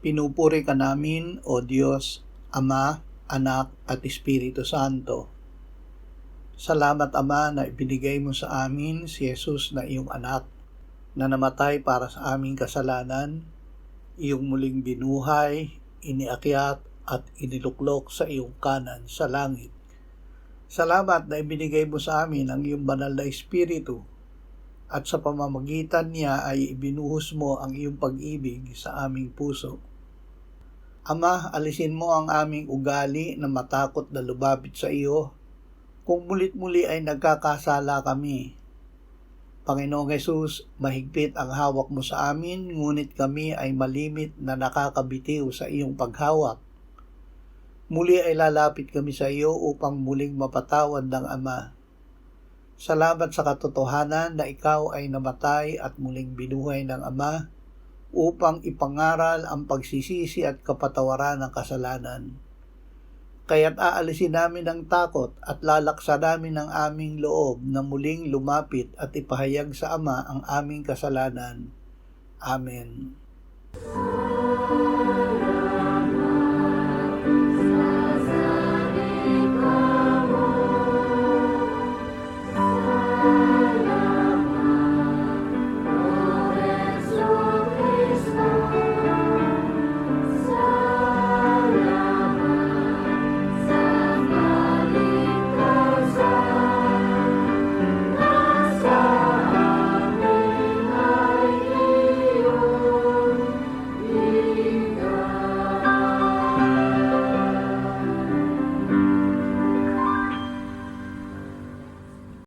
Pinupuri ka namin, O Diyos, Ama, Anak, at Espiritu Santo. Salamat, Ama, na ibinigay mo sa amin si Jesus na iyong anak, na namatay para sa aming kasalanan, iyong muling binuhay, iniakyat, at iniluklok sa iyong kanan sa langit. Salamat na ibinigay mo sa amin ang iyong banal na Espiritu, at sa pamamagitan niya ay ibinuhos mo ang iyong pag-ibig sa aming puso. Ama, alisin mo ang aming ugali na matakot na lumapit sa iyo kung mulit-muli ay nagkakasala kami. Panginoong Hesus, mahigpit ang hawak mo sa amin, ngunit kami ay malimit na nakakabitiw sa iyong paghawak. Muli ay lalapit kami sa iyo upang muling mapatawad ng Ama. Salamat sa katotohanan na ikaw ay namatay at muling binuhay ng Ama upang ipangaral ang pagsisisi at kapatawaran ng kasalanan. Kaya't aalisin namin ang takot at lalaksa namin ang aming loob na muling lumapit at ipahayag sa Ama ang aming kasalanan. Amen.